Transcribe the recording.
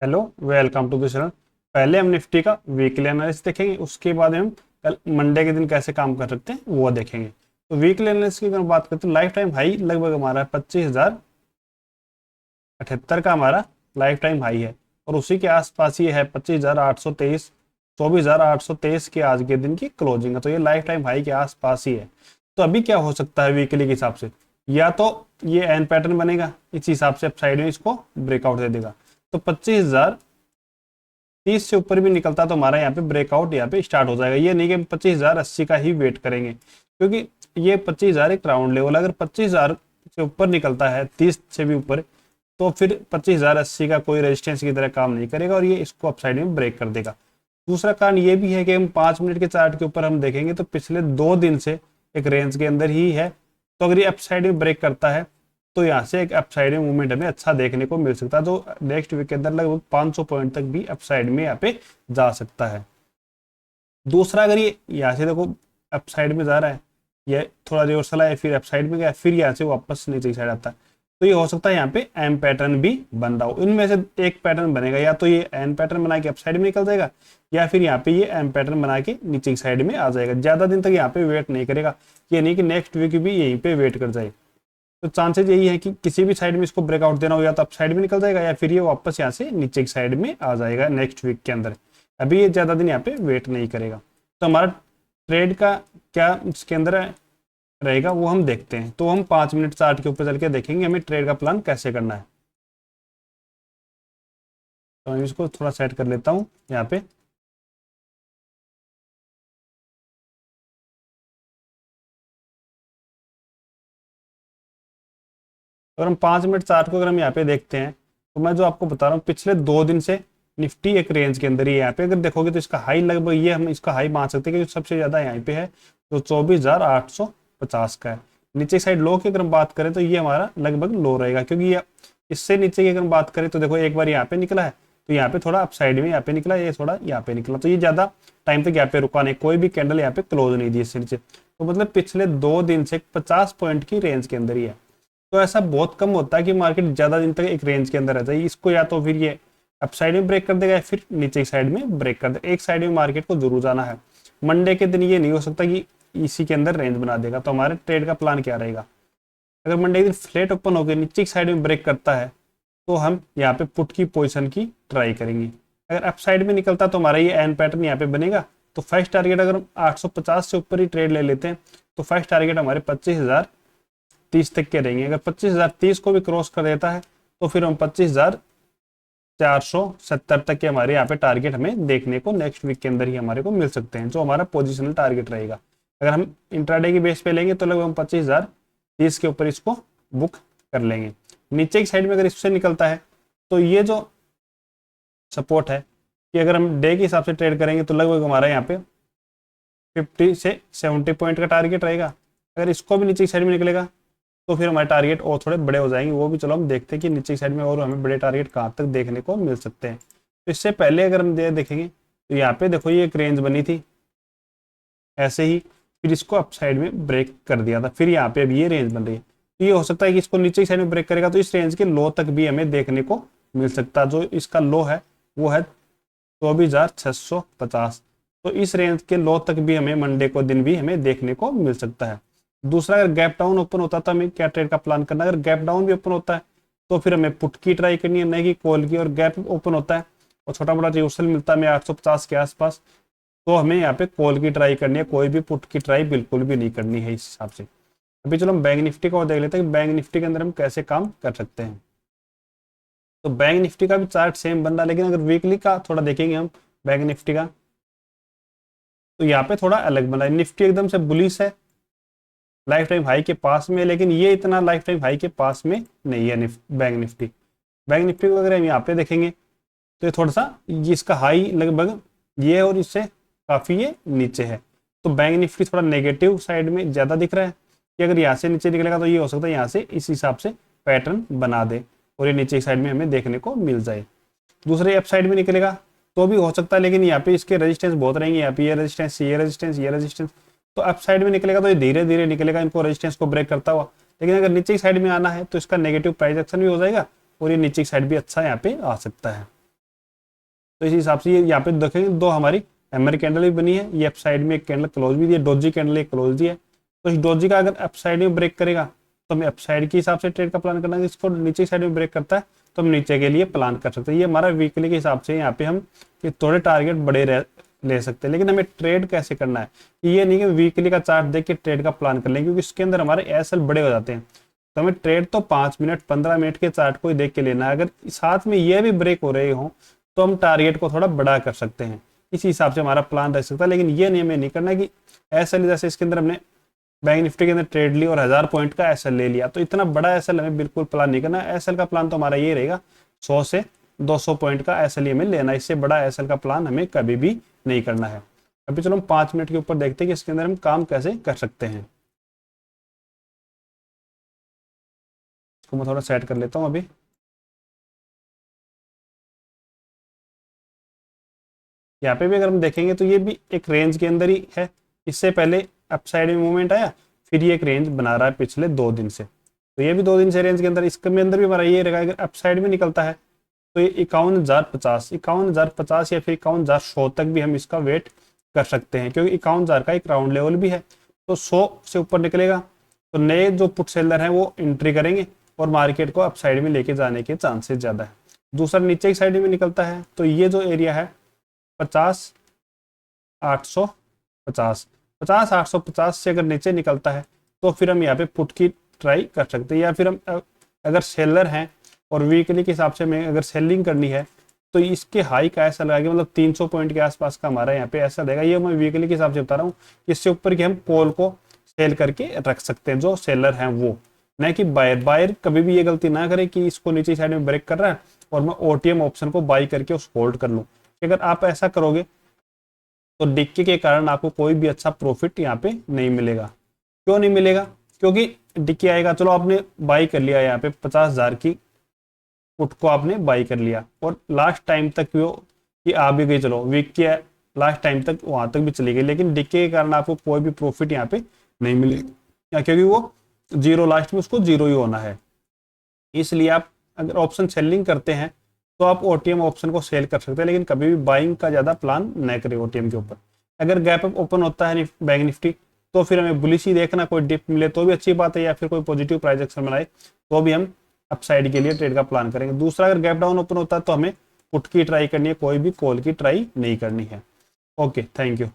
Hello, welcome to the channel. पहले हम Nifty का वीकली एनालिसिस देखेंगे, उसके बाद हम कल मंडे के दिन कैसे काम कर सकते हैं वो देखेंगे। तो वीकली एनालिसिस की अगर बात करते हैं, लाइफ टाइम हाई लगभग हमारा 25,078 का हमारा लाइफ टाइम हाई है और उसी के आसपास ये है 25,823, 24,823 के आज के दिन की क्लोजिंग है। तो ये लाइफ टाइम हाई के आसपास ही है। तो अभी क्या हो सकता है वीकली के हिसाब से, या तो ये एन पैटर्न बनेगा, इस हिसाब से अपसाइड में इसको ब्रेकआउट दे देगा। तो 25,030 से ऊपर भी निकलता तो हमारा यहाँ पे ब्रेकआउट यहाँ पे स्टार्ट हो जाएगा। ये नहीं कि 25,080 का ही वेट करेंगे, क्योंकि ये 25,000 एक राउंड लेवल, अगर 25,000 से ऊपर निकलता है, 30 से भी ऊपर, तो फिर 25,080 का कोई रेजिस्टेंस की तरह काम नहीं करेगा और ये इसको अपसाइड में ब्रेक कर देगा। दूसरा कारण ये भी है कि हम 5 मिनट के चार्ट के ऊपर हम देखेंगे तो पिछले 2 दिन से एक रेंज के अंदर ही है। तो अगर ये अपसाइड में ब्रेक करता है तो यहाँ से एक अपसाइड में मूवमेंट हमें अच्छा देखने को मिल सकता है, जो नेक्स्ट वीक के अंदर लगभग 500 पॉइंट तक भी अपसाइड में यहाँ पे जा सकता है। दूसरा, अगर ये यहाँ से देखो अपसाइड में जा रहा है, ये थोड़ा रिवर्सल आया, फिर अपसाइड में गया, फिर यहाँ से वापस नीचे की साइड आता है, तो ये हो सकता है यहाँ पे एम पैटर्न भी बन रहा हो। इनमें से एक पैटर्न बनेगा, या तो ये एन पैटर्न बना के अपसाइड में निकल जाएगा, या फिर यहाँ पे ये एम पैटर्न बना के नीचे की साइड में आ जाएगा। ज्यादा दिन तक यहाँ पे वेट नहीं करेगा, ये नहीं कि नेक्स्ट वीक भी यहीं पे वेट कर जाए। तो चांसेस यही है कि किसी भी साइड में इसको ब्रेकआउट देना हो, या तो अप साइड में निकल जाएगा या फिर ये वापस यहाँ से नीचे की साइड में आ जाएगा नेक्स्ट वीक के अंदर। अभी ये ज्यादा दिन यहाँ पे वेट नहीं करेगा। तो हमारा ट्रेड का क्या इसके अंदर रहेगा वो हम देखते हैं। तो हम 5 मिनट चार्ट के ऊपर चल के देखेंगे हमें ट्रेड का प्लान कैसे करना है। तो मैं इसको थोड़ा सेट कर लेता हूँ यहाँ पे। अगर हम 5 मिनट चार्ट को अगर हम यहाँ पे देखते हैं, तो मैं जो आपको बता रहा हूँ पिछले 2 दिन से निफ्टी एक रेंज के अंदर ही है। यहाँ पे अगर देखोगे तो इसका हाई लगभग, ये हम इसका हाई मान सकते हैं कि सबसे ज्यादा यहाँ पे है जो 24,850 का है। नीचे साइड लो की अगर हम बात करें तो ये हमारा लगभग लो रहेगा, क्योंकि ये इससे नीचे की अगर हम बात करें तो देखो एक बार यहाँ पे निकला है, तो यहाँ पे थोड़ा अपसाइड में यहाँ पे निकला, ये थोड़ा यहाँ पे निकला, तो ये ज्यादा टाइम तक यहाँ पे रुका नहीं, कोई भी कैंडल यहाँ पे क्लोज नहीं दी इससे नीचे। तो मतलब पिछले 2 दिन से 50 पॉइंट की रेंज के अंदर ही है। तो ऐसा बहुत कम होता है कि मार्केट ज्यादा दिन तक एक रेंज के अंदर रह जाए। इसको या तो फिर ये अपसाइड में ब्रेक कर देगा या फिर नीचे की साइड में ब्रेक कर देगा। एक साइड में मार्केट को जरूर जाना है। मंडे के दिन ये नहीं हो सकता कि इसी के अंदर रेंज बना देगा। तो हमारे ट्रेड का प्लान क्या रहेगा, अगर मंडे के दिन फ्लैट ओपन होकर नीचे की साइड में ब्रेक करता है तो हम यहाँ पे पुट की पोजिशन की ट्राई करेंगे। अगर अपसाइड में निकलता तो हमारा ये एन पैटर्न यहाँ पे बनेगा। तो फर्स्ट टारगेट अगर हम 850 से ऊपर ही ट्रेड ले लेते हैं तो फर्स्ट टारगेट हमारे 25,030 तक के रहेंगे। अगर 25,030 को भी क्रॉस कर देता है तो फिर हम 25,470 तक के हमारे यहाँ पे टारगेट हमें देखने को नेक्स्ट वीक के अंदर ही हमारे को मिल सकते हैं, जो हमारा पोजिशनल टारगेट रहेगा। अगर हम इंट्राडे की बेस पे लेंगे तो लगभग हम 25,030 के ऊपर इसको बुक कर लेंगे। नीचे की साइड में अगर इससे निकलता है तो ये जो सपोर्ट है कि अगर हम डे के हिसाब से ट्रेड करेंगे तो लगभग हमारा यहाँ पे 50 से 70 पॉइंट का टारगेट रहेगा। अगर इसको भी नीचे की साइड में निकलेगा तो फिर हमारे टारगेट और थोड़े बड़े हो जाएंगे। वो भी चलो हम देखते हैं कि नीचे की साइड में और हमें बड़े टारगेट कहाँ तक देखने को मिल सकते हैं। तो इससे पहले अगर हम देखेंगे तो यहाँ पे देखो ये एक रेंज बनी थी ऐसे ही, फिर इसको अप साइड में ब्रेक कर दिया था, फिर यहाँ पे अभी ये रेंज बन रही है। तो ये हो सकता है कि इसको नीचे की साइड में ब्रेक करेगा तो इस रेंज के लो तक भी हमें देखने को मिल सकता है। जो इसका लो है वो है 24,650। तो इस रेंज के लो तक भी हमें मंडे को दिन भी हमें देखने को मिल सकता है। दूसरा, अगर गैप डाउन ओपन होता तो हमें क्या ट्रेड का प्लान करना, अगर गैप डाउन भी ओपन होता है तो फिर हमें पुट की ट्राई करनी है, नहीं कि कॉल की। और गैप ओपन होता है और छोटा मोटा रिवर्सल मिलता है हमें 850 के आसपास, तो हमें यहाँ पे कॉल की ट्राई करनी है, कोई भी पुट की ट्राई बिल्कुल भी नहीं करनी है इस हिसाब से। अभी चलो हम बैंक निफ्टी को देख लेते हैं कि बैंक निफ्टी के अंदर हम कैसे काम कर सकते हैं। तो बैंक निफ्टी का भी चार्ट सेम बन रहा है, लेकिन अगर वीकली का थोड़ा देखेंगे हम बैंक निफ्टी का, तो यहाँ पे थोड़ा अलग बन रहा है। निफ्टी एकदम से बुलिश है, लाइफ टाइम हाई के पास में, लेकिन ये इतना लाइफ टाइम हाई के पास में नहीं है बैंक निफ्टी। बैंक निफ्टी को अगर हम यहाँ पे देखेंगे तो ये थोड़ा सा इसका हाई लगभग ये है और इससे काफी ये नीचे है। तो बैंक निफ्टी थोड़ा नेगेटिव साइड में ज्यादा दिख रहा है कि अगर यहाँ से नीचे निकलेगा तो ये हो सकता है यहाँ से इस हिसाब से पैटर्न बना दे और ये नीचे की साइड में हमें देखने को मिल जाए। दूसरे अप साइड में निकलेगा तो भी हो सकता है, लेकिन यहाँ पे इसके रेजिस्टेंस बहुत रहेंगे, यहाँ पे ये रेजिस्टेंस, ये रेजिस्टेंस, ये रेजिस्टेंस। तो अप साइड में निकलेगा तो ये धीरे धीरे निकलेगा इनको रेजिस्टेंस को ब्रेक करता हुआ, लेकिन अगर नीचे की साइड में आना है तो इसका नेगेटिव प्राइस एक्शन भी हो जाएगा और ये नीचे की साइड भी अच्छा यहाँ पे आ सकता है। तो इस हिसाब से ये यहाँ पे देखेंगे दो हमारी हैमर कैंडल भी बनी है, ये अप साइड में एक कैंडल क्लोज भी दी है, डोजी कैंडल एक क्लोज दी है। तो इस डोजी का अगर अप साइड में ब्रेक करेगा तो हमें अप साइड के हिसाब से ट्रेड का प्लान करना है, इसको नीचे साइड में ब्रेक करता है तो हम नीचे के लिए प्लान कर सकते हैं। ये हमारा वीकली के हिसाब से यहाँ पे हम ये थोड़े टारगेट बड़े ले सकते हैं, लेकिन हमें ट्रेड कैसे करना है ये नहीं कि वीकली का चार्ट देख के ट्रेड का प्लान कर लें, क्योंकि इसके अंदर हमारे एसएल बड़े हो जाते हैं। तो हमें ट्रेड तो 5 मिनट 15 मिनट के चार्ट को ही देख के लेना है। अगर साथ में ये भी ब्रेक हो रहे हो तो हम टारगेट को थोड़ा बड़ा कर सकते हैं, इसी हिसाब से हमारा प्लान रह सकता है। लेकिन ये नहीं हमें नहीं करना है कि एसएल जैसे इसके अंदर हमने बैंक निफ्टी के अंदर ट्रेड ली और 1000 पॉइंट का एसएल ले लिया, तो इतना बड़ा एसएल हमें बिल्कुल प्लान नहीं करना। एसएल का प्लान तो हमारा ये रहेगा 100 से 200 पॉइंट का एसएल हमें लेना, इससे बड़ा एसएल का प्लान हमें कभी भी नहीं करना है। अभी चलो हम 5 मिनट के ऊपर देखते हैं कि इसके अंदर हम काम कैसे कर सकते हैं। इसको मैं थोड़ा सेट कर लेता हूँ अभी। यहाँ पे भी अगर हम देखेंगे तो ये भी एक रेंज के अंदर ही है, इससे पहले अपसाइड में मूवमेंट आया, फिर ये एक रेंज बना रहा है पिछले 2 दिन से, तो ये भी 2 दिन से रेंज के अंदर, इसके अंदर भी हमारा ये रहेगा अगर अपसाइड में निकलता है तो ये 51,050 या फिर 51,100 तक भी हम इसका वेट कर सकते हैं, क्योंकि 51,000 का एक राउंड लेवल भी है। तो 100 से ऊपर निकलेगा तो नए जो पुट सेलर हैं वो एंट्री करेंगे और मार्केट को अपसाइड में लेके जाने के चांसेस ज़्यादा है। दूसरा नीचे की साइड में निकलता है तो ये जो एरिया है 50,850 से अगर नीचे निकलता है तो फिर हम यहाँ पे पुट की ट्राई कर सकते हैं, या फिर हम अगर सेलर हैं और वीकली के हिसाब से हमें अगर सेलिंग करनी है तो इसके हाई का ऐसा लगेगा, मतलब 300 पॉइंट के आसपास का हमारा यहाँ पे ऐसा रहेगा। ये मैं वीकली के हिसाब से बता रहा हूँ, इससे ऊपर की हम कॉल को सेल करके रख सकते हैं जो सेलर हैं वो, न कि बायर कभी भी ये गलती ना करे कि इसको नीचे साइड में ब्रेक कर रहा है और मैं ओटीएम ऑप्शन को बाई करके उस होल्ड कर लूँ। अगर आप ऐसा करोगे तो डिक्की के कारण आपको कोई भी अच्छा प्रॉफिट यहाँ पे नहीं मिलेगा। क्यों नहीं मिलेगा? क्योंकि डिक्की आएगा, चलो आपने बाई कर लिया यहाँ पे 50,000 की पुट को आपने बाई कर लिया और लास्ट टाइम तक वो कि आ भी गई, चलो वीक की लास्ट टाइम तक वहां तक भी चली गई, लेकिन डिक्की के कारण आपको कोई भी प्रॉफिट यहाँ पे नहीं मिलेगा, क्योंकि वो जीरो, लास्ट में उसको जीरो ही होना है। इसलिए आप अगर ऑप्शन सेलिंग करते हैं तो आप ओटीएम ऑप्शन को सेल कर सकते हैं, लेकिन कभी भी बाइंग का ज़्यादा प्लान न करें ओटीएम के ऊपर। अगर गैप अप ओपन होता है बैंक निफ्टी तो फिर हमें बुलिश ही देखना, कोई डिप मिले तो भी अच्छी बात है, या फिर कोई पॉजिटिव प्राइस एक्शन बनाए तो भी हम अपसाइड के लिए ट्रेड का प्लान करेंगे। दूसरा, अगर गैप डाउन ओपन होता है तो हमें पुट की ट्राई करनी है, कोई भी कॉल की ट्राई नहीं करनी है। Okay, thank you.